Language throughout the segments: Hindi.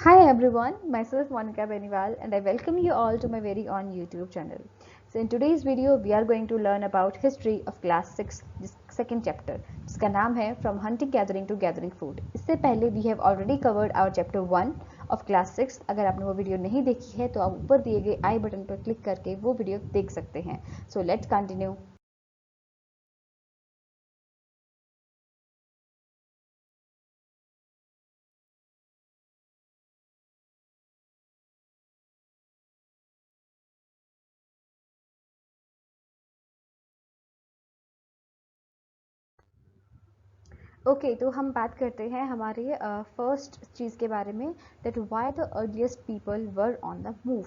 Hi everyone, myself Monica Beniwal and I welcome you all to my very own YouTube channel. So in today's video we are going to learn about history of class 6 second chapter जिसका नाम है From Hunting Gathering to Gathering Food. इससे पहले we have already covered our chapter 1 of class 6. अगर आपने वो वीडियो नहीं देखी है तो आप ऊपर दिए गए आई बटन पर क्लिक करके वो वीडियो देख सकते हैं. So let's continue. ओके तो हम बात करते हैं हमारे फर्स्ट चीज़ के बारे में that why the earliest people were on the move.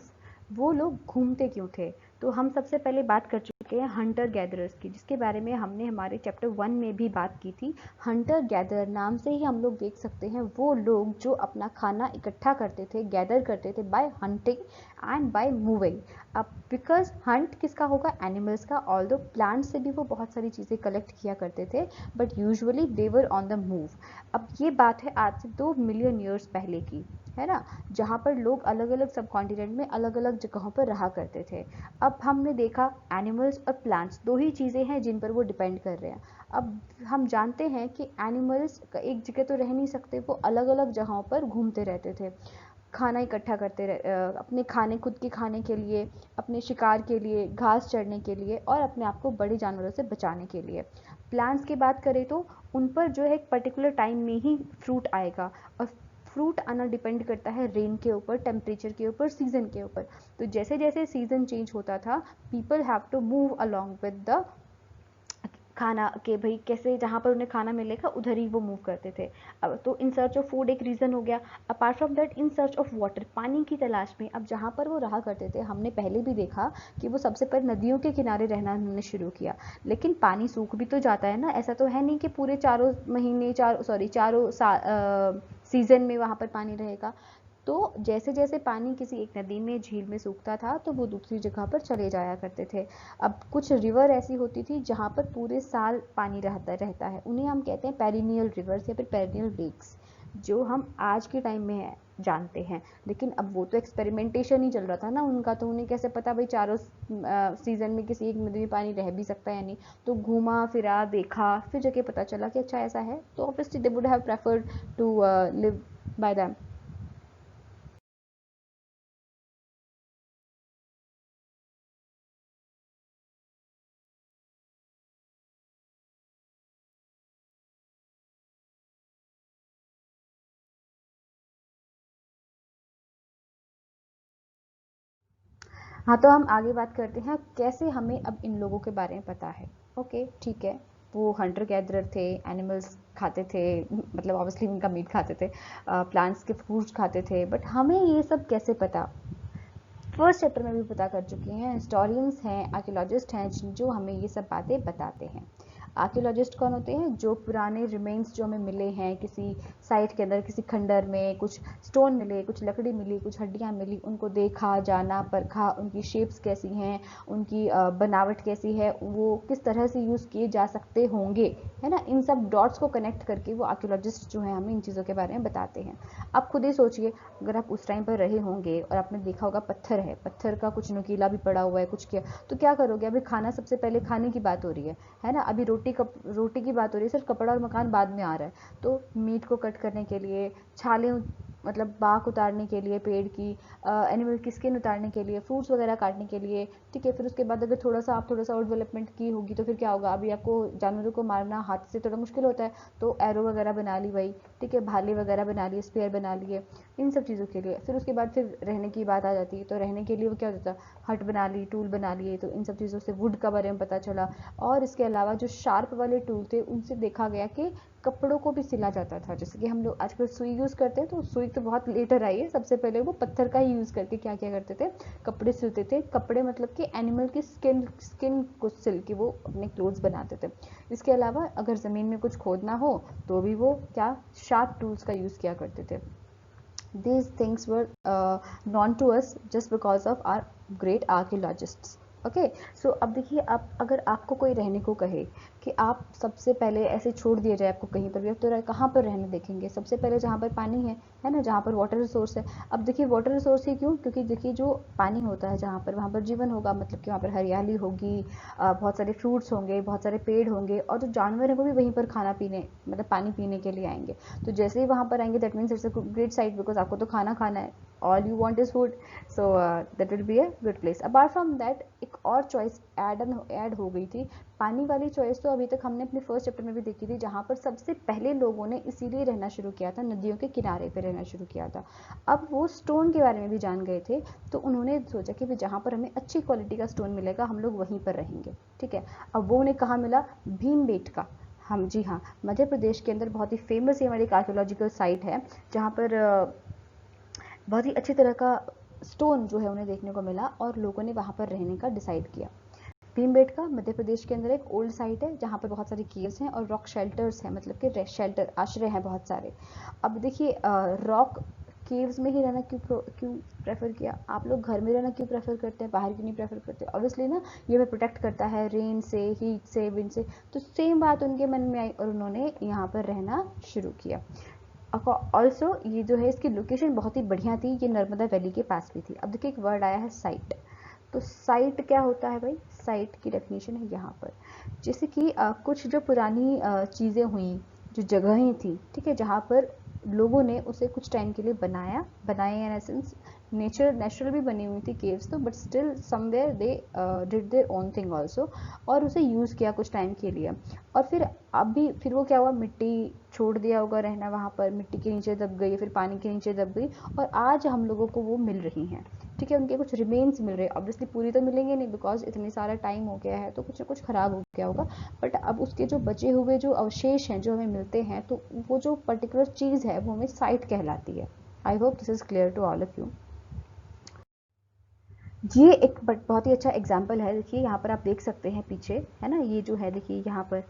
वो लोग घूमते क्यों थे. तो हम सबसे पहले बात कर चुके हैं हंटर गैदरर्स की, जिसके बारे में हमने हमारे चैप्टर 1 में भी बात की थी. हंटर गैदरर नाम से ही हम लोग देख सकते हैं वो लोग जो अपना खाना इकट्ठा करते थे, गैदर करते थे bye hunting and by moving. अब बिकॉज हंट किसका होगा, एनिमल्स का. ऑल्दो प्लांट से भी वो बहुत सारी चीज़ें कलेक्ट किया करते थे but usually they were on the move. अब ये बात है आज से 2 मिलियन ईयर्स पहले की, है ना, जहाँ पर लोग अलग अलग सब कॉन्टिनेंट में अलग अलग जगहों पर रहा करते थे. अब हमने देखा एनिमल्स और प्लांट्स दो ही चीज़ें हैं जिन पर वो डिपेंड कर रहे हैं. अब हम जानते हैं कि एनिमल्स एक जगह तो रह नहीं सकते, वो अलग अलग जगहों पर घूमते रहते थे, खाना इकट्ठा करते अपने खाने, खुद के खाने के लिए, अपने शिकार के लिए, घास चढ़ने के लिए और अपने आप को बड़े जानवरों से बचाने के लिए. प्लांट्स की बात करें तो उन पर जो है एक पर्टिकुलर टाइम में ही फ्रूट आएगा और फ्रूट आना डिपेंड करता है रेन के ऊपर, टेम्परेचर के ऊपर, सीजन के ऊपर. तो जैसे जैसे सीजन चेंज होता था people have to move along with the खाना के, भाई कैसे जहाँ पर उन्हें खाना मिलेगा उधर ही वो मूव करते थे. अब तो इन सर्च ऑफ फूड एक रीज़न हो गया. Apart from that in search of water, पानी की तलाश में. अब जहाँ पर वो रहा करते थे हमने पहले भी देखा कि वो सबसे पहले नदियों के किनारे रहना उन्होंने शुरू किया. लेकिन पानी सूख भी तो जाता है ना, ऐसा तो है नहीं कि पूरे चारों महीने चारों सीजन में वहाँ पर पानी रहेगा. तो जैसे जैसे पानी किसी एक नदी में, झील में सूखता था तो वो दूसरी जगह पर चले जाया करते थे. अब कुछ रिवर ऐसी होती थी जहाँ पर पूरे साल पानी रहता है, उन्हें हम कहते हैं पेरिनियल रिवर्स या फिर पेरिनियल लेक्स, जो हम आज के टाइम में है जानते हैं. लेकिन अब वो तो एक्सपेरिमेंटेशन ही चल रहा था ना उनका, तो उन्हें कैसे पता भाई चारों सीजन में किसी एक नदी में पानी रह भी सकता है या नहीं. तो घूमा फिरा, देखा, फिर जगह पता चला कि अच्छा ऐसा है, तो obviously they would have preferred to live by them. हाँ तो हम आगे बात करते हैं कैसे हमें अब इन लोगों के बारे में पता है. ओके ठीक है, वो हंटर गैदरर थे, एनिमल्स खाते थे, मतलब ऑब्वियसली उनका मीट खाते थे, प्लांट्स के फ्रूट्स खाते थे, बट हमें ये सब कैसे पता. फर्स्ट चैप्टर में भी पता कर चुके हैं, हिस्टोरियंस हैं, आर्कियोलॉजिस्ट हैं जो हमें ये सब बातें बताते हैं. आर्कियोलॉजिस्ट कौन होते हैं, जो पुराने रिमेन्स जो हमें मिले हैं किसी साइट के अंदर, किसी खंडर में कुछ स्टोन मिले, कुछ लकड़ी मिली, कुछ हड्डियाँ मिली, उनको देखा, जाना, परखा, उनकी शेप्स कैसी हैं, उनकी बनावट कैसी है, वो किस तरह से यूज़ किए जा सकते होंगे, है ना. इन सब डॉट्स को कनेक्ट करके वो आर्कियोलॉजिस्ट जो है हमें इन चीज़ों के बारे में बताते हैं. आप खुद ही सोचिए, अगर आप उस टाइम पर रहे होंगे और आपने देखा होगा पत्थर है, पत्थर का कुछ नुकीला भी पड़ा हुआ है, कुछ किया, तो क्या करोगे. अभी खाना, सबसे पहले खाने की बात हो रही है ना. अभी रोटी की बात हो रही है, सिर्फ कपड़ा और मकान बाद में आ रहा है. तो मीट को कट करने के लिए, छाले मतलब बाक उतारने के लिए पेड़ की, एनिमल की स्किन उतारने के लिए, फ्रूट्स वगैरह काटने के लिए, ठीक है. फिर उसके बाद अगर आप थोड़ा सा और डेवलपमेंट की होगी तो फिर क्या होगा, अभी आपको जानवरों को मारना हाथ से थोड़ा मुश्किल होता है, तो एरो वगैरह बना ली भाई, ठीक है, भाले वगैरह बना लिए, स्पेयर बना लिए, इन सब चीज़ों के लिए. फिर उसके बाद फिर रहने की बात आ जाती है, तो रहने के लिए वो क्या होता है, हट बना ली, टूल बना लिए. तो इन सब चीज़ों से वुड का बारे में पता चला. और इसके अलावा जो शार्प वाले टूल थे उनसे देखा गया कि कपड़ों को भी सिला जाता था. जैसे कि हम लोग आजकल सुई यूज़ करते हैं, तो सुई तो बहुत लेटर आई है, सबसे पहले वो पत्थर का ही यूज़ करके क्या क्या करते थे, कपड़े सिलते थे. कपड़े मतलब कि एनिमल की स्किन को सिल के वो अपने क्लोथ्स बनाते थे. इसके अलावा अगर ज़मीन में कुछ खोदना हो तो भी वो क्या, शार्प टूल्स का यूज़ किया करते थे. These things were known to us just because of our great archaeologists. Okay. So अब देखिए, आप अगर आपको कोई रहने को कहे कि आप सबसे पहले ऐसे छोड़ दिया जाए आपको कहीं पर भी, अब तो कहाँ पर रहने देखेंगे? सबसे पहले जहाँ पर पानी है ना, जहाँ पर वाटर रिसोर्स है। अब देखिए वाटर रिसोर्स ही क्यों? क्योंकि देखिए जो पानी होता है जहाँ पर, वहाँ पर जीवन होगा, मतलब कि वहाँ पर हरियाली होगी, बहुत सारे फ्रूट्स होंगे, बहुत सारे पेड़ होंगे, और जो जानवर है वो भी वहीं पर खाना पीने, मतलब पानी पीने के लिए आएंगे। तो जैसे ही वहाँ पर आएंगे, that means it's a great site, because आपको तो खाना खाना है, all you want is food. So that will be a good place. Apart from that एक और चॉइस ऐड हो गई थी। पानी वाली चॉइस तो अभी तक हमने अपने फर्स्ट चैप्टर में भी देखी थी, जहाँ पर सबसे पहले लोगों ने इसीलिए रहना शुरू किया था, नदियों के किनारे पे रहना शुरू किया था। अब वो स्टोन के बारे में भी जान गए थे, तो उन्होंने सोचा कि भी जहाँ पर हमें अच्छी क्वालिटी का स्टोन मिलेगा हम लोग वहीं पर रहेंगे। ठीक है। अब वो उन्हें कहाँ मिला? भीमबेटका। हम जी हाँ, मध्य प्रदेश के अंदर बहुत ही फेमस ये हमारी आर्कियोलॉजिकल साइट है, जहाँ पर बहुत ही अच्छी तरह का स्टोन जो है उन्हें देखने को मिला, और लोगों ने वहाँ पर रहने का डिसाइड किया। भीमबेटका मध्य प्रदेश के अंदर एक ओल्ड साइट है, जहाँ पर बहुत सारी केव्स हैं और रॉक शेल्टर्स हैं, मतलब कि शेल्टर आश्रय हैं बहुत सारे। अब देखिए रॉक केव्स में ही रहना क्यों प्रेफर किया? आप लोग घर में रहना क्यों प्रेफर करते हैं, बाहर क्यों नहीं प्रेफर करते? ऑब्वियसली ना, ये हमें प्रोटेक्ट करता है रेन से, हीट से, विंड से। तो सेम बात उनके मन में आई और उन्होंने यहाँ पर रहना शुरू किया। ऑल्सो ये जो है इसकी लोकेशन बहुत ही बढ़िया थी, ये नर्मदा वैली के पास भी थी। अब देखिए एक वर्ड आया है साइट। तो साइट क्या होता है भाई? साइट की डेफिनेशन है यहाँ पर, जैसे कि कुछ जो पुरानी चीज़ें हुई, जो जगहें थी, ठीक है, जहाँ पर लोगों ने उसे कुछ टाइम के लिए बनाए इन एसेंस, नेचुरल भी बनी हुई थी केव्स तो, but still somewhere they did their own thing also, और उसे यूज़ किया कुछ टाइम के लिए। और फिर वो क्या हुआ, मिट्टी छोड़ दिया होगा रहना वहाँ पर, मिट्टी के नीचे दब गई, फिर पानी के नीचे दब गई, और आज हम लोगों को वो मिल रही हैं। ठीक है, उनके कुछ रिमेन्स मिल रहे हैं, ऑब्वियसली पूरी तो मिलेंगे नहीं, बिकॉज इतनी सारा टाइम हो गया है तो कुछ ना कुछ खराब हो गया होगा। बट अब उसके जो बचे हुए जो अवशेष हैं जो हमें मिलते हैं, तो वो जो पर्टिकुलर चीज़ है वो हमें साइट कहलाती है। I hope this is clear to all of you. ये एक बहुत ही अच्छा एग्जाम्पल है। देखिए यहाँ पर आप देख सकते हैं पीछे, है ना, ये जो है देखिए यहाँ पर,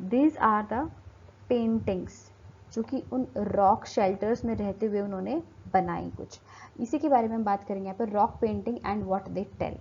दीज आर द पेंटिंग्स जो कि उन रॉक शेल्टर्स में रहते हुए उन्होंने बनाई कुछ। इसी के बारे में हम बात करेंगे यहाँ पर, rock painting and what they tell.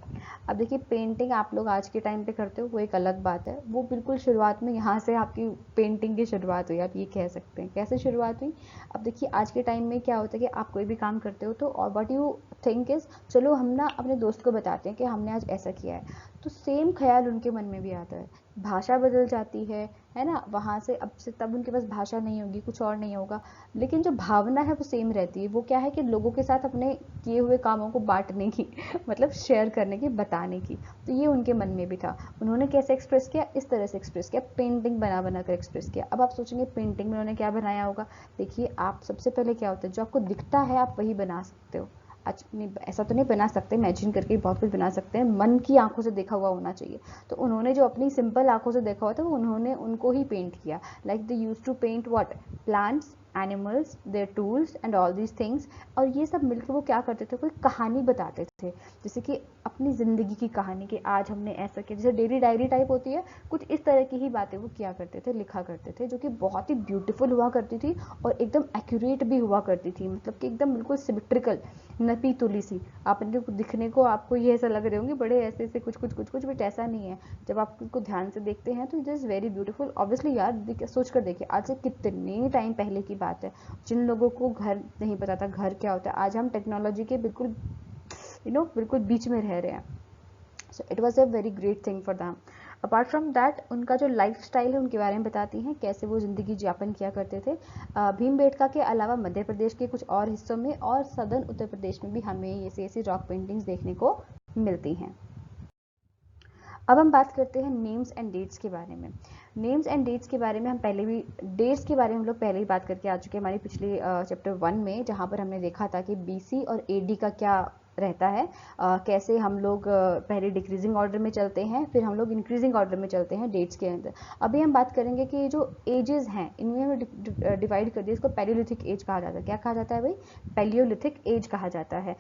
अब देखिए पेंटिंग आप लोग आज के टाइम पे करते हो वो एक अलग बात है, वो बिल्कुल शुरुआत में यहाँ से आपकी पेंटिंग की शुरुआत हुई, आप ये कह सकते हैं। कैसे शुरुआत हुई? अब देखिए आज के टाइम में क्या होता है कि आप कोई भी काम करते हो तो, और व्हाट यू थिंक इज, चलो हम ना अपने दोस्त को बताते हैं कि हमने आज ऐसा किया है, तो सेम ख्याल उनके मन में भी आता है। भाषा बदल जाती है ना, वहाँ से अब से तब उनके पास भाषा नहीं होगी, कुछ और नहीं होगा, लेकिन जो भावना है वो सेम रहती है। वो क्या है कि लोगों के साथ अपने किए हुए कामों को बांटने की मतलब शेयर करने की, बताने की। तो ये उनके मन में भी था। उन्होंने कैसे एक्सप्रेस किया? इस तरह से एक्सप्रेस किया, पेंटिंग बना बना कर एक्सप्रेस किया। अब आप सोचेंगे पेंटिंग में उन्होंने क्या बनाया होगा? देखिए आप सबसे पहले क्या होता है, जो आपको दिखता है आप वही बना सकते हो। अच्छा नहीं, ऐसा तो नहीं बना सकते, इमेजिन करके बहुत कुछ बना सकते हैं, मन की आंखों से देखा हुआ होना चाहिए। तो उन्होंने जो अपनी सिंपल आंखों से देखा हुआ था वो उन्होंने उनको ही पेंट किया। Like they use to paint what, plants, animals, their tools and all these things. और ये सब मिलकर वो क्या करते थे, कोई कहानी बताते थे, जैसे कि अपनी ज़िंदगी की कहानी, कि आज हमने ऐसा किया, जैसे डेली डायरी टाइप होती है, कुछ इस तरह की ही बातें वो किया करते थे, लिखा करते थे, जो कि बहुत ही ब्यूटीफुल हुआ करती थी और एकदम एक्यूरेट भी हुआ करती थी, मतलब कि एकदम बिल्कुल सिमेट्रिकल, नपी तुली सी। आपने दिखने को आपको ये ऐसा लग रहे होंगे बड़े ऐसे ऐसे कुछ, बट ऐसा नहीं है। जब आप उनको ध्यान से देखते हैं तो it is very beautiful. Obviously यार सोच कर देखिए, आज से कितने टाइम पहले की बात है, जिन लोगों को घर नहीं पता था घर क्या होता है, आज हम टेक्नोलॉजी के बिल्कुल बिल्कुल बीच में रह रहे हैं। So it was a very great thing for them. Apart from that उनका जो लाइफ स्टाइल है उनके बारे में बताती हैं, कैसे वो ज़िंदगी यापन किया करते थे। भीमबेटका के अलावा मध्य प्रदेश के कुछ और हिस्सों में और सदर्न उत्तर प्रदेश में भी हमें ऐसी रॉक पेंटिंग्स देखने को मिलती हैं। अब हम बात करते हैं नेम्स एंड डेट्स के बारे में। नेम्स एंड डेट्स के बारे में हम पहले भी, डेट्स के बारे में हम लोग पहले ही बात करके आ चुके हैं हमारी पिछली चैप्टर 1 में, जहाँ पर हमने देखा था कि BC और AD का क्या रहता है, कैसे हम लोग पहले डिक्रीजिंग ऑर्डर में चलते हैं, फिर हम लोग इंक्रीजिंग ऑर्डर में चलते हैं डेट्स के अंदर। अभी हम बात करेंगे कि जो एजेस हैं इनमें हमें डिवाइड कर दिया, इसको पैलियोलिथिक एज कहा जाता है। क्या कहा जाता है भाई? पैलियोलिथिक एज कहा जाता है।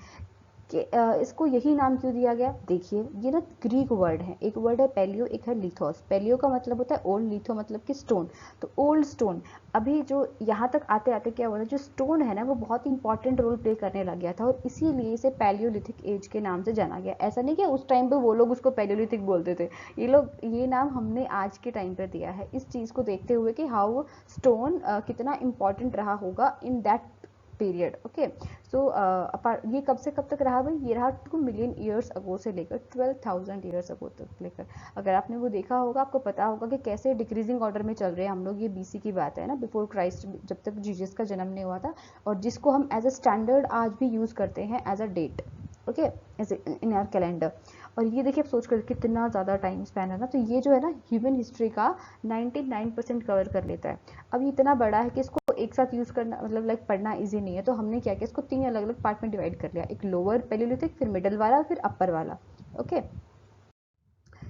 इसको यही नाम क्यों दिया गया? देखिए ये ना ग्रीक वर्ड है, एक वर्ड है पैलियो, एक है लिथोस। पैलियो का मतलब होता है ओल्ड, लिथो मतलब कि स्टोन। तो ओल्ड स्टोन, अभी जो यहाँ तक आते आते क्या हुआ था, जो स्टोन है ना वो बहुत इंपॉर्टेंट रोल प्ले करने लग गया था, और इसीलिए इसे पैलियोलिथिक एज के नाम से जाना गया। ऐसा नहीं कि उस टाइम पे वो लोग उसको पैलियोलिथिक बोलते थे, ये नाम हमने आज के टाइम पर दिया है, इस चीज़ को देखते हुए कि हाउ स्टोन कितना इंपॉर्टेंट रहा होगा इन दैट पीरियड। ओके, सो ये कब से कब तक रहा भाई? ये रहा 2 मिलियन ईयर्स अगो से लेकर 12,000 ईयर्स अगो तक लेकर। अगर आपने वो देखा होगा, आपको पता होगा कि कैसे डिक्रीजिंग ऑर्डर में चल रहे हैं हम लोग। ये बीसी की बात है ना, बिफोर क्राइस्ट, जब तक जीसस का जन्म नहीं हुआ था, और जिसको हम एज अ स्टैंडर्ड आज भी यूज करते हैं as a date, okay, as in our calendar. और ये देखिए आप सोच कर कितना ज़्यादा टाइम स्पैन है ना। तो ये जो है ना ह्यूमन हिस्ट्री का 99% कवर कर लेता है। अब ये इतना बड़ा है कि इसको एक साथ यूज़ करना, मतलब लाइक पढ़ना इजी नहीं है, तो हमने क्या किया, इसको 3 अलग अलग पार्ट में डिवाइड कर लिया, एक लोअर पैलियोलिथिक, फिर मिडल वाला, फिर अपर वाला। ओके,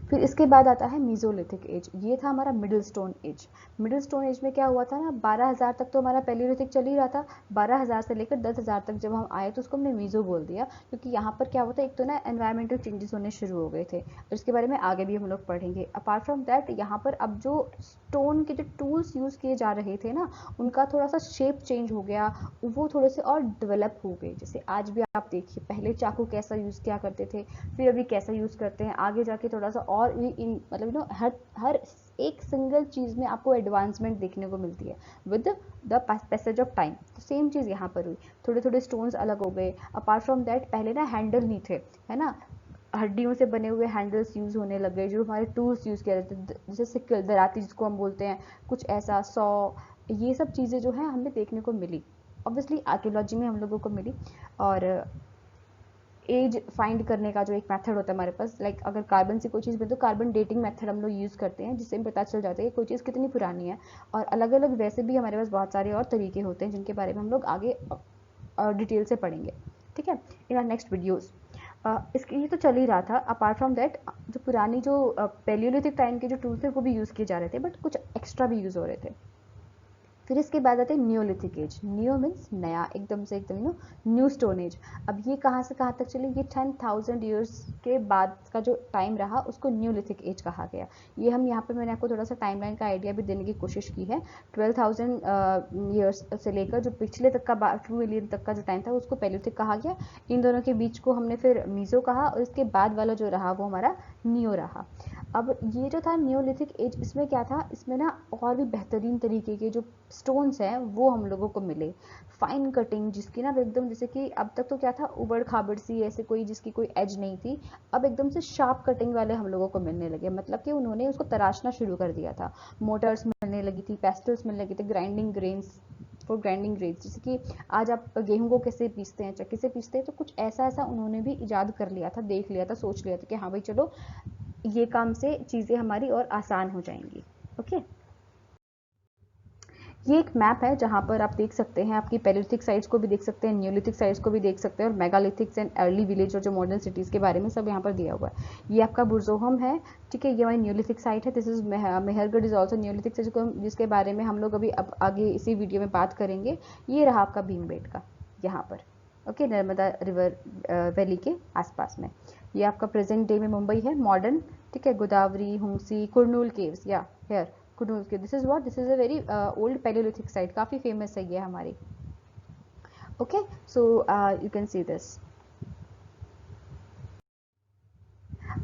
फिर इसके बाद आता है मीजोलिथिक एज। ये था हमारा middle stone age. Middle stone age में क्या हुआ था ना, 12,000 तक तो हमारा पैलियोलिथिक चल ही रहा था। 12,000 से लेकर 10,000 तक जब हम आए तो उसको हमने मीजो बोल दिया, क्योंकि यहाँ पर क्या होता है, एक तो ना एनवायरमेंटल चेंजेस होने शुरू हो गए थे, और इसके बारे में आगे भी हम लोग पढ़ेंगे। अपार्ट फ्रॉम दैट, यहाँ पर अब जो स्टोन के जो टूल्स यूज़ किए जा रहे थे ना, उनका थोड़ा सा शेप चेंज हो गया, वो थोड़े से और डेवलप हो गए। जैसे आज भी आप देखिए, पहले चाकू कैसा यूज़ किया करते थे, फिर अभी कैसा यूज़ करते हैं, आगे जाके थोड़ा सा और मतलब हर एक सिंगल चीज़ में आपको एडवांसमेंट देखने को मिलती है with the passage of time. तो सेम चीज़ यहाँ पर हुई, थोड़े थोड़े स्टोन्स अलग हो गए। अपार्ट फ्रॉम दैट, पहले ना हैंडल नहीं थे, है ना, हड्डियों से बने हुए हैंडल्स यूज़ होने लग गए, जो हमारे टूल्स यूज़ किया जाते थे, जैसे सिक्कल, दराती जिसको हम बोलते हैं, कुछ ऐसा, सॉ, ये सब चीज़ें जो है हमें देखने को मिली, ऑब्वियसली आर्कियोलॉजी में हम लोगों को मिली। और एज फाइंड करने का जो एक मेथड होता है हमारे पास, लाइक अगर कार्बन से कोई चीज़ बनी तो कार्बन डेटिंग मेथड हम लोग यूज़ करते हैं, जिससे हमें पता चल जाता है कि कोई चीज़ कितनी पुरानी है। और अलग अलग वैसे भी हमारे पास बहुत सारे और तरीके होते हैं, जिनके बारे में हम लोग आगे डिटेल से पढ़ेंगे, ठीक है, इन आवर नेक्स्ट वीडियोज़। इसके ये तो चल ही रहा था। अपार्ट फ्रॉम दैट, जो पुरानी जो पैलियोलिथिक टाइम के जो टूल्स थे वो भी यूज़ किए जा रहे थे, बट कुछ एक्स्ट्रा भी यूज़ हो रहे थे। फिर इसके बाद आते हैं नियोलिथिक एज। नियो मीन्स नया, एकदम से एकदम न्यू स्टोन एज। अब ये कहाँ से कहाँ तक चली? ये 10,000 ईयर्स के बाद का जो टाइम रहा उसको न्यूलिथिक एज कहा गया। ये हम यहाँ पे मैंने आपको थोड़ा सा टाइमलाइन का आइडिया भी देने की कोशिश की है। 12,000 ईयर्स से लेकर जो पिछले तक का 2 मिलियन तक का जो टाइम था उसको पैलियोलिथिक कहा गया। इन दोनों के बीच को हमने फिर मीजो कहा, और इसके बाद वाला जो रहा वो हमारा नियो रहा। अब ये जो था नियोलिथिक एज, इसमें क्या था, इसमें ना और भी बेहतरीन तरीके के जो स्टोन्स हैं वो हम लोगों को मिले। फाइन कटिंग जिसकी ना एकदम, जैसे कि अब तक तो क्या था, उबड़ खाबड़ सी, ऐसे कोई जिसकी कोई एज नहीं थी, अब एकदम से शार्प कटिंग वाले हम लोगों को मिलने लगे। मतलब कि उन्होंने उसको तराशना शुरू कर दिया था। मोटर्स मिलने लगी थी, पेस्टल्स मिलने लगे थे, grinding grains for grinding grains, जैसे कि आज आप गेहूं को कैसे पीसते हैं, चक्की से पीसते हैं, तो कुछ ऐसा ऐसा उन्होंने भी इजाद कर लिया था, देख लिया था, सोच लिया था कि हाँ भाई चलो ये काम से चीज़ें हमारी और आसान हो जाएंगी। ओके, ये एक मैप है जहाँ पर आप देख सकते हैं, आपकी पैलियोलिथिक साइट्स को भी देख सकते हैं, न्यूलिथिक साइट्स को भी देख सकते हैं, और मेगालिथिक्स एंड अर्ली विलेज और जो मॉडर्न सिटीज़ के बारे में सब यहाँ पर दिया हुआ है। ये आपका बुरजोहम है, ठीक है, ये हमारी न्यूलिथिक साइट है। This is Mehrgarh is also Neolithic, जिसके बारे में हम लोग अभी अब आगे इसी वीडियो में बात करेंगे। ये रहा आपका भीमबेटका यहाँ पर, ओके, नर्मदा रिवर वैली के आसपास में। ये आपका प्रेजेंट डे में मुंबई है, मॉडर्न, ठीक है, गोदावरी, हुंसी, कुरनूल केव्स, या here Kurnool cave. This is what, this is a very old palaeolithic site, काफ़ी फेमस है ये हमारी। Okay, so you can see this.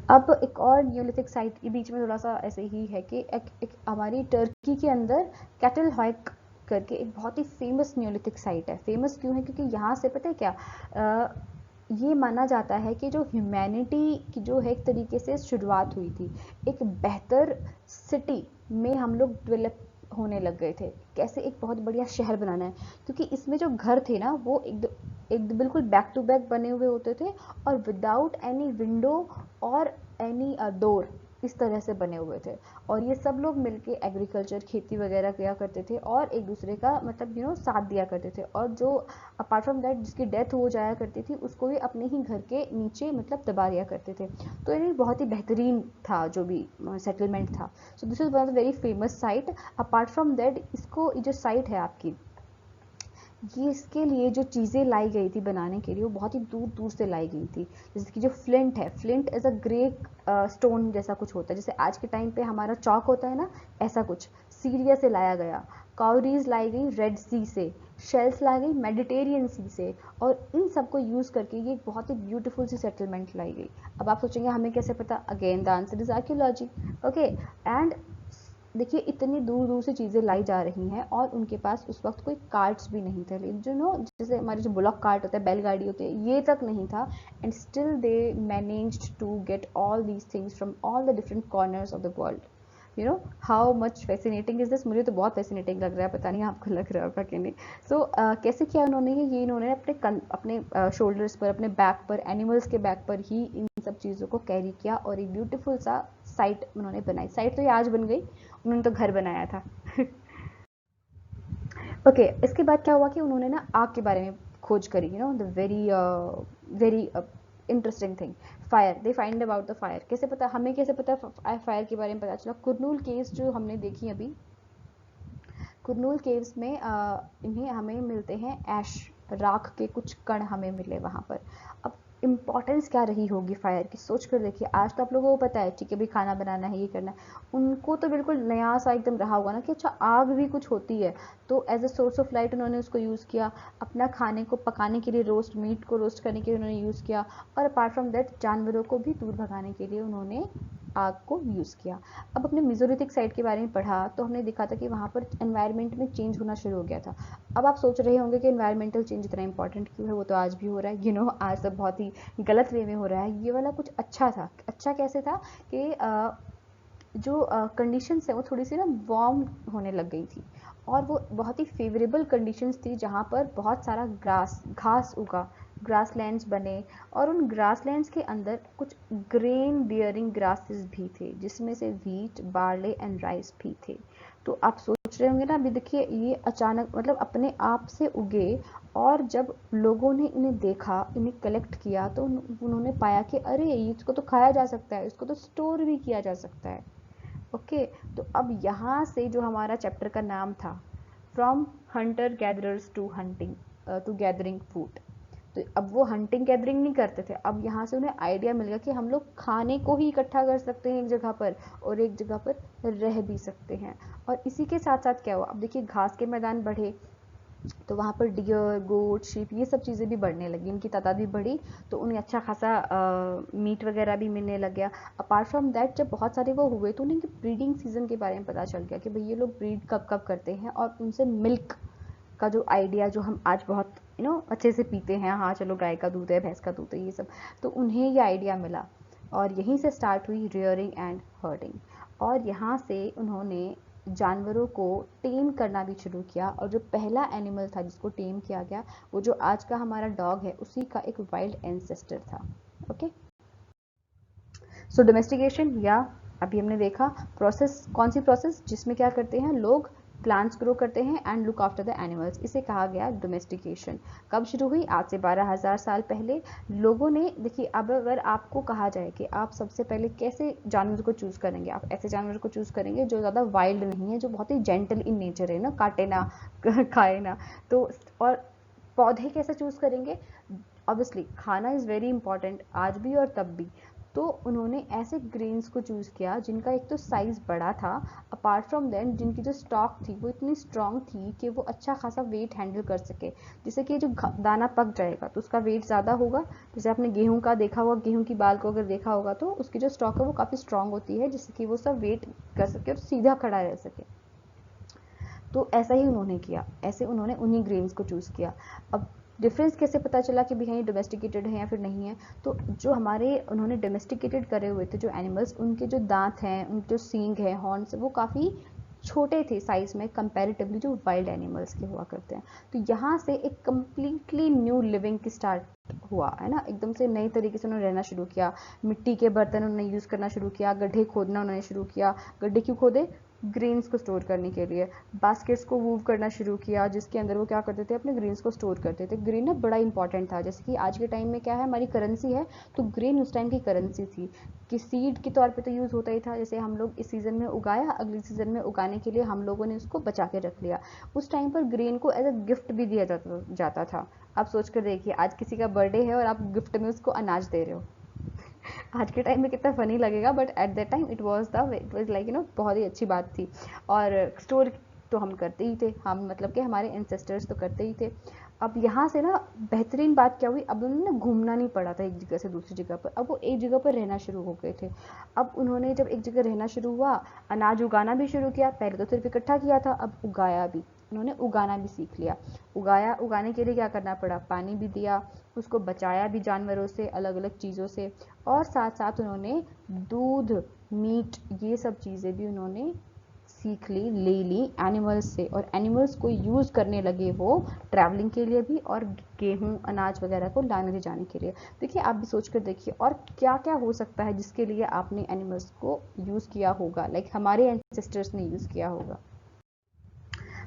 अब एक और न्यूलिथिक साइट के बीच में थोड़ा सा ऐसे ही है कि एक हमारी टर्की के अंदर कैटल हॉइक करके एक बहुत ही फेमस न्यूलिथिक साइट है। फेमस क्यों है? क्योंकि यहाँ से पता है क्या, ये माना जाता है कि जो ह्यूमैनिटी की जो है एक तरीके से शुरुआत हुई थी, एक बेहतर सिटी में हम लोग डेवलप होने लग गए थे। कैसे? एक बहुत बढ़िया शहर बनाना है, क्योंकि इसमें जो घर थे ना वो एक बिल्कुल बैक टू बैक बने हुए होते थे, और विदाउट एनी विंडो और एनी डोर, इस तरह से बने हुए थे। और ये सब लोग मिलके एग्रीकल्चर, खेती वगैरह किया करते थे, और एक दूसरे का मतलब साथ दिया करते थे। और जो अपार्ट फ्रॉम दैट जिसकी डेथ हो जाया करती थी उसको भी अपने ही घर के नीचे मतलब दबा दिया करते थे। तो ये बहुत ही बेहतरीन था जो भी सेटलमेंट था। So this is one of the very famous site. Apart from that, इसको ये जो साइट है आपकी, ये इसके लिए जो चीज़ें लाई गई थी बनाने के लिए वो बहुत ही दूर दूर से लाई गई थी। जैसे कि जो फ्लिंट है, flint is a grey stone जैसा कुछ होता है, जैसे आज के टाइम पे हमारा चौक होता है ना, ऐसा कुछ सीरिया से लाया गया। काउरीज लाई गई रेड सी से, शेल्स लाई गई मेडिटेरियन सी से, और इन सब को यूज़ करके ये एक बहुत ही ब्यूटीफुल सी सेटलमेंट लाई गई। अब आप सोचेंगे हमें कैसे पता, again the answer is archaeology. Okay, and देखिए इतनी दूर दूर से चीज़ें लाई जा रही हैं और उनके पास उस वक्त कोई कार्ट्स भी नहीं थे, जो नो जैसे हमारे जो बुलॉक कार्ट होता है, बैलगाड़ी होती है, ये तक नहीं था। And still they managed to get all these things from all the different corners of the world. You know how much fascinating is this, मुझे तो बहुत फैसिनेटिंग लग रहा है, पता नहीं आपको लग रहा होगा कि नहीं। सो कैसे किया उन्होंने ये इन्होंने अपने शोल्डर्स पर, अपने बैक पर, एनिमल्स के बैक पर ही इन सब चीज़ों को कैरी किया और एक ब्यूटीफुल सा साइट उन्होंने बनाई। साइट तो ये आज बन गई, उन्होंने तो घर बनाया था। ओके, इसके बाद क्या हुआ कि उन्होंने ना आग के बारे में खोज करी, you know the very very interesting thing, fire. They find about the fire. कैसे पता, हमें कैसे पता फायर के बारे में पता चला? कुरनूल केव्स जो हमने देखी अभी, कुरनूल केव्स में इन्हें हमें मिलते हैं ऐश, राख के कुछ कण हमें मिले वहाँ पर। अब इम्पॉर्टेंस क्या रही होगी फायर की, सोच कर देखिए। आज तो आप लोगों को पता है, ठीक है भाई, खाना बनाना है, ये करना है, उनको तो बिल्कुल नया सा एकदम रहा होगा ना कि अच्छा आग भी कुछ होती है। तो as a source of light उन्होंने उसको यूज़ किया, अपना खाने को पकाने के लिए, रोस्ट मीट को रोस्ट करने के लिए उन्होंने यूज़ किया, और अपार्ट फ्रॉम दैट जानवरों को भी दूर भगाने के लिए उन्होंने आग को यूज़ किया। अब अपने मेसोलिथिक साइड के बारे में पढ़ा तो हमने देखा था कि वहाँ पर एनवायरनमेंट में चेंज होना शुरू हो गया था। अब आप सोच रहे होंगे कि एनवायरमेंटल चेंज इतना इंपॉर्टेंट क्यों है, वो तो आज भी हो रहा है, यू नो आज तो बहुत ही गलत वे में हो रहा है। ये वाला कुछ अच्छा था। अच्छा कैसे था कि जो कंडीशंस है वो थोड़ी सी ना वार्म होने लग गई थी, और वो बहुत ही फेवरेबल कंडीशंस थी जहाँ पर बहुत सारा घास उगा, ग्रासलैंड्स बने, और उन ग्रासलैंड्स के अंदर कुछ ग्रेन बियरिंग ग्रासेस भी थे, जिसमें से व्हीट, बार्ले एंड राइस भी थे। तो आप सोच रहे होंगे ना, अभी देखिए ये अचानक मतलब अपने आप से उगे, और जब लोगों ने इन्हें देखा, इन्हें कलेक्ट किया, तो उन्होंने पाया कि अरे इसको तो खाया जा सकता है, इसको तो स्टोर भी किया जा सकता है। ओके, तो अब यहाँ से जो हमारा चैप्टर का नाम था, from hunter gatherers to hunting to gathering food, तो अब वो हंटिंग गैदरिंग नहीं करते थे, अब यहाँ से उन्हें आइडिया मिल गया कि हम लोग खाने को ही इकट्ठा कर सकते हैं एक जगह पर, और एक जगह पर रह भी सकते हैं। और इसी के साथ साथ क्या हुआ, अब देखिए घास के मैदान बढ़े, तो वहाँ पर डियर, गोट, शीप, ये सब चीज़ें भी बढ़ने लगी, इनकी तादाद भी बढ़ी, तो उन्हें अच्छा खासा मीट वगैरह भी मिलने लग गया। अपार्ट फ्रॉम दैट जब बहुत सारे वो हुए तो उन्हें ब्रीडिंग सीजन के बारे में पता चल गया कि भाई ये लोग ब्रीड कब कब करते हैं, और उनसे मिल्क का जो आइडिया जो हम आज बहुत अच्छे से पीते हैं, हाँ चलो गाय का दूध है, भैंस का दूध है, ये सब, तो उन्हें ये आइडिया मिला, और यहीं से स्टार्ट हुई रियरिंग एंड हर्डिंग। और यहाँ से उन्होंने जानवरों को टेम करना भी शुरू किया, और जो पहला एनिमल था जिसको टेम किया गया, वो जो आज का हमारा डॉग है, उसी का एक वाइल्ड एंसेस्टर था। ओके, सो डोमेस्टिकेशन, या अभी हमने देखा प्रोसेस, कौन सी प्रोसेस, जिसमें क्या करते हैं लोग, प्लांट्स ग्रो करते हैं and look after the animals, इसे कहा गया डोमेस्टिकेशन। कब शुरू हुई? आज से 12,000 साल पहले। लोगों ने, देखिए अब अगर आपको कहा जाए कि आप सबसे पहले कैसे जानवर को चूज़ करेंगे, आप ऐसे जानवर को चूज़ करेंगे जो ज़्यादा वाइल्ड नहीं है, जो बहुत ही जेंटल इन नेचर है ना, काटे ना खाए ना, तो और पौधे कैसे चूज़ करेंगे? ऑब्वियसली खाना इज़ वेरी इंपॉर्टेंट आज भी और तब भी, तो उन्होंने ऐसे ग्रेन्स को चूज़ किया जिनका एक तो साइज़ बड़ा था, अपार्ट फ्रॉम दैट जिनकी जो स्टॉक थी वो इतनी स्ट्रॉन्ग थी कि वो अच्छा खासा वेट हैंडल कर सके। जैसे कि जो दाना पक जाएगा तो उसका वेट ज़्यादा होगा, जैसे आपने गेहूं का देखा होगा, गेहूं की बाल को अगर देखा होगा तो उसकी जो स्टॉक है वो काफ़ी स्ट्रॉन्ग होती है, जिससे कि वो सब वेट कर सके और सीधा खड़ा रह सके। तो ऐसा ही उन्होंने किया, ऐसे उन्होंने उन्हीं ग्रेन्स को चूज़ किया। अब डिफरेंस कैसे पता चला कि भाई डोमेस्टिकेटेड है या फिर नहीं है? तो जो हमारे उन्होंने डोमेस्टिकेटेड करे हुए थे जो एनिमल्स, उनके जो दांत हैं, उनके जो सींग है, हॉर्न्स, वो काफ़ी छोटे थे साइज में कंपैरेटिवली जो वाइल्ड एनिमल्स के हुआ करते हैं। तो यहाँ से एक कम्प्लीटली न्यू लिविंग की स्टार्ट हुआ है ना, एकदम से नई तरीके से उन्होंने रहना शुरू किया। मिट्टी के बर्तन उन्होंने यूज़ करना शुरू किया, गड्ढे खोदना उन्होंने शुरू किया। गड्ढे क्यों खोदे? ग्रेन्स को स्टोर करने के लिए। बास्केट्स को मूव करना शुरू किया जिसके अंदर वो क्या करते थे, अपने ग्रेन्स को स्टोर करते थे। ग्रेन ना बड़ा इंपॉर्टेंट था, जैसे कि आज के टाइम में क्या है हमारी करेंसी है, तो ग्रेन उस टाइम की करेंसी थी कि सीड के तौर पे तो यूज़ होता ही था। जैसे हम लोग इस सीज़न में उगाया, अगले सीज़न में उगाने के लिए हम लोगों ने उसको बचा के रख लिया। उस टाइम पर ग्रेन को एज अ गिफ्ट भी दिया जाता था। आप सोच कर देखिए, आज किसी का बर्थडे है और आप गिफ्ट में उसको अनाज दे रहे हो। आज के टाइम में कितना फनी लगेगा, but at that time it was like बहुत ही अच्छी बात थी। और स्टोर तो हम करते ही थे, हम मतलब कि हमारे एंसेस्टर्स तो करते ही थे। अब यहाँ से ना बेहतरीन बात क्या हुई, अब उन्हें ना घूमना नहीं पड़ा था एक जगह से दूसरी जगह पर, अब वो एक जगह पर रहना शुरू हो गए थे। अब उन्होंने जब एक जगह रहना शुरू हुआ, अनाज उगाना भी शुरू किया। पहले तो सिर्फ इकट्ठा किया था, अब उगाया भी, उन्होंने उगाना भी सीख लिया। उगाने के लिए क्या करना पड़ा, पानी भी दिया, उसको बचाया भी जानवरों से, अलग अलग चीज़ों से, और साथ साथ उन्होंने दूध, मीट, ये सब चीज़ें भी उन्होंने सीख ली, ले ली एनिमल्स से। और एनिमल्स को यूज़ करने लगे वो ट्रैवलिंग के लिए भी, और गेहूँ अनाज वगैरह को लाने ले जाने के लिए। देखिए आप भी सोच कर देखिए, और क्या क्या हो सकता है जिसके लिए आपने एनिमल्स को यूज़ किया होगा, लाइक हमारे एंसेस्टर्स ने यूज़ किया होगा।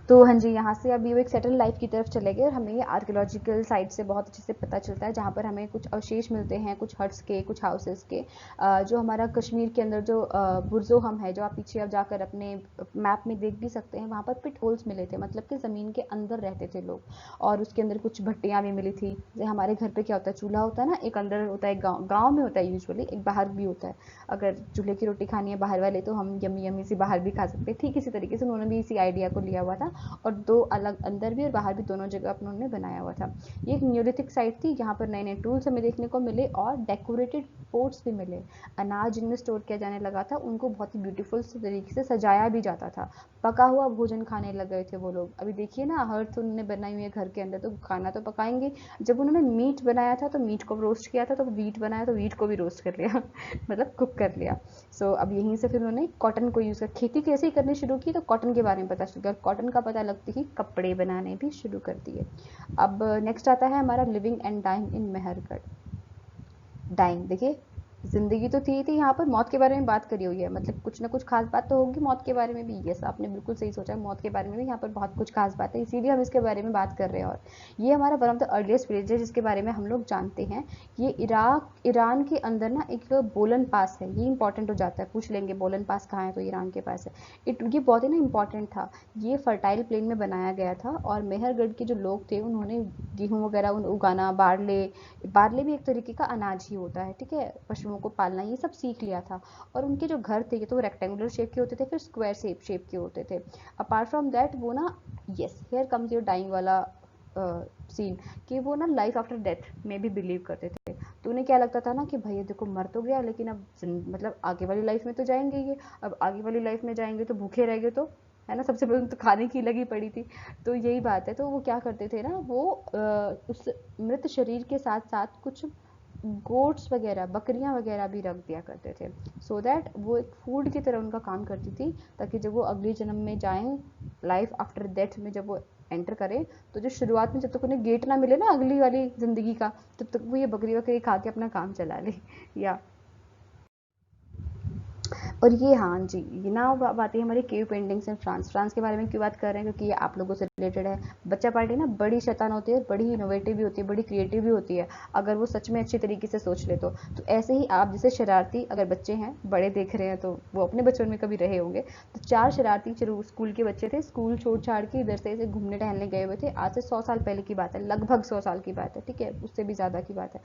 तो हाँ जी, यहाँ से अभी वो एक सेटल लाइफ की तरफ चले गए, और हमें ये आर्कियोलॉजिकल साइट से बहुत अच्छे से पता चलता है, जहाँ पर हमें कुछ अवशेष मिलते हैं, कुछ हट्स के, कुछ हाउसेस के। जो हमारा कश्मीर के अंदर जो बुरज़ोहम है, जो आप पीछे अब जाकर अपने मैप में देख भी सकते हैं, वहाँ पर पिट होल्स मिले थे, मतलब कि ज़मीन के अंदर रहते थे लोग। और उसके अंदर कुछ भट्टियाँ भी मिली थी। जैसे हमारे घर पर क्या होता है, चूल्हा होता है ना, एक अंदर होता है, गाँव में होता है यूजुअली, एक बाहर भी होता है। अगर चूल्हे की रोटी खानी है बाहर वाले, तो हम यमी यमी सी बाहर भी खा सकते हैं। ठीक इसी तरीके से उन्होंने भी इसी आइडिया को लिया हुआ था, और दो अलग, अंदर भी और बाहर भी दोनों जगह उन्होंने बनाया हुआ था। ये एक न्यूलिथिक साइट थी, यहाँ पर नए नए टूल्स हमें देखने को मिले, और डेकोरेटेड पोर्ट्स भी मिले। अनाज जिनमें स्टोर किया जाने लगा था, उनको बहुत ही ब्यूटीफुल तरीके से सजाया भी जाता था। पका हुआ भोजन खाने लग गए थे वो लोग। अभी देखिए ना, हर्थ उन्होंने बनाई हुई है घर के अंदर, तो खाना तो पकाएंगे। जब उन्होंने मीट बनाया था, तो मीट को रोस्ट किया था, तो वीट बनाया तो वीट को भी रोस्ट कर लिया मतलब कुक कर लिया। अब यहीं से फिर उन्होंने कॉटन को यूज़ कर, खेती कैसे ही करनी शुरू की, तो कॉटन के बारे में पता चल गया। कॉटन का पता लगते ही कपड़े बनाने भी शुरू कर दिए। अब नेक्स्ट आता है हमारा living and dying in Mehrgarh. Dying, देखिए जिंदगी तो थी यहाँ पर, मौत के बारे में बात करी हुई है, मतलब कुछ ना कुछ खास बात तो होगी मौत के बारे में भी। यस, आपने बिल्कुल सही सोचा, मौत के बारे में भी यहाँ पर बहुत कुछ खास बात है, इसीलिए हम इसके बारे में बात कर रहे हैं। और ये हमारा one of the earliest village है जिसके बारे में हम लोग जानते हैं। ये ईरान के अंदर ना एक बोलन पास है, ये इंपॉर्टेंट हो जाता है, पूछ लेंगे बोलन पास कहाँ है, तो ईरान के पास है। ये बहुत ही ना इंपॉर्टेंट था। ये फर्टाइल प्लेन में बनाया गया था, और मेहरगढ़ के जो लोग थे उन्होंने गेहूँ वगैरह उगाना, बारले भी एक तरीके का अनाज ही होता है, ठीक है, पशुओं को पालना, ये सब सीख लिया था। और उनके जो घर थे, तो रेक्टेंगुलर शेप के होते थे, फिर स्क्वायर शेप के होते थे। अपार्ट फ्रॉम दैट वो ना, yes here comes your dying वाला सीन, कि वो ना लाइफ आफ्टर डेथ में भी बिलीव करते थे। तो उन्हें क्या लगता था ना कि भाई देखो मर तो गया, लेकिन अब मतलब आगे वाली लाइफ में तो जाएंगे ये, अब आगे वाली लाइफ में जाएंगे तो भूखे रहेंगे, तो है ना, सबसे पहले तो खाने की लगी पड़ी थी। तो यही बात है। तो वो क्या करते थे ना, वो उस मृत शरीर के साथ साथ कुछ गोट्स वगैरह, बकरियां वगैरह भी रख दिया करते थे, सो दैट वो एक फूड की तरह उनका काम करती थी, ताकि जब वो अगले जन्म में जाएं, लाइफ आफ्टर डेथ में जब वो एंटर करें, तो जो शुरुआत में जब तक उन्हें गेट ना मिले ना अगली वाली जिंदगी का, तब तक वो ये बकरी वकरी खा के अपना काम चला ले। या और ये, हाँ जी, ये ना बात है हमारी केव पेंटिंग्स इन फ्रांस के बारे में क्यों बात कर रहे हैं, क्योंकि ये आप लोगों से रिलेटेड है। बच्चा पार्टी ना बड़ी शैतान होती है, बड़ी इनोवेटिव भी होती है, बड़ी क्रिएटिव भी होती है, अगर वो सच में अच्छे तरीके से सोच ले तो ऐसे ही आप जैसे शरारती अगर बच्चे हैं, बड़े देख रहे हैं तो वो अपने बचपन में कभी रहे होंगे, तो 4 शरारती स्कूल के बच्चे थे, स्कूल छोड़ छाड़ के इधर से घूमने टहलने गए हुए थे। आज से 100 साल पहले की बात है, लगभग 100 साल की बात है, ठीक है, उससे भी ज़्यादा की बात है।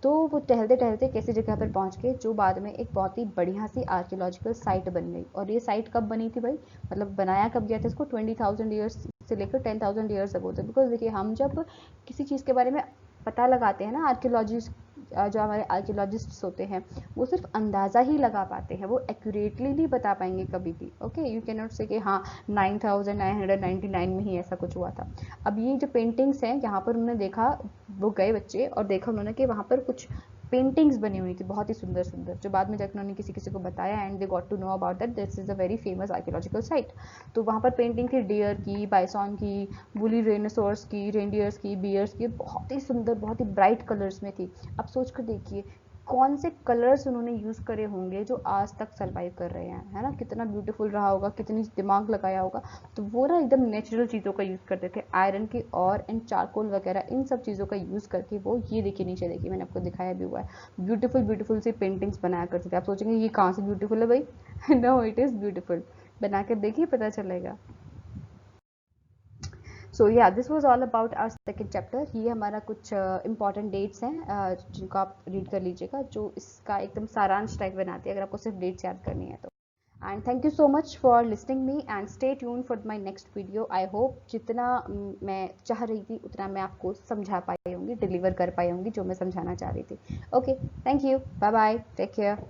तो वो टहलते टहलते कैसी जगह पर पहुंच गए, जो बाद में एक बहुत ही बढ़िया सी आर्कियोलॉजिकल साइट बन गई। और ये साइट कब बनी थी भाई, मतलब बनाया कब गया था इसको, 20,000 ईयर्स से लेकर 10,000 ईयर्स अगो थे। बिकॉज देखिए, हम जब किसी चीज़ के बारे में पता लगाते हैं ना, जो हमारे आर्कियोलॉजिस्ट्स होते हैं, वो सिर्फ अंदाज़ा ही लगा पाते हैं, वो एक्यूरेटली नहीं बता पाएंगे कभी भी। ओके, यू कैन नॉट से कि हाँ 9,999 में ही ऐसा कुछ हुआ था। अब ये जो पेंटिंग्स हैं, यहाँ पर उन्होंने देखा, वो गए बच्चे और देखा उन्होंने कि वहाँ पर कुछ पेंटिंग्स बनी हुई थी, बहुत ही सुंदर सुंदर, जो बाद में जाकर उन्होंने किसी किसी को बताया, and they got to know about that this is a very famous archaeological site. तो वहाँ पर पेंटिंग थी डियर की, बाइसॉन की, वुली रेनासोर्स की, रेंडियर्स की, बियर्स की, बहुत ही सुंदर, बहुत ही ब्राइट कलर्स में थी। अब सोच कर देखिए, कौन से कलर्स उन्होंने यूज़ करे होंगे जो आज तक सर्वाइव कर रहे हैं, है ना, कितना ब्यूटीफुल रहा होगा, कितनी दिमाग लगाया होगा। तो वो ना एकदम नेचुरल चीज़ों का यूज़ करते थे, आयरन की और एंड चारकोल वगैरह इन सब चीज़ों का यूज़ करके वो, ये देखिए नीचे देखिए मैंने आपको दिखाया भी हुआ है, ब्यूटीफुल ब्यूटीफुल सी पेंटिंग्स बनाया करते थे। आप सोचेंगे ये कहाँ से ब्यूटीफुल है भाई नो इट इज़ ब्यूटीफुल, बना कर देखिए पता चलेगा। सो या this was all about our second chapter. ये हमारा कुछ इंपॉर्टेंट डेट्स हैं जिनको आप रीड कर लीजिएगा, जो इसका एकदम सारांश टाइप बनाती है अगर आपको सिर्फ डेट्स याद करनी है तो। And thank you so much for listening me and stay tune for my next video. I hope जितना मैं चाह रही थी उतना मैं आपको समझा पाई होंगी, डिलीवर कर पाई होंगी जो मैं समझाना चाह रही थी। Okay, thank you, bye bye, take care.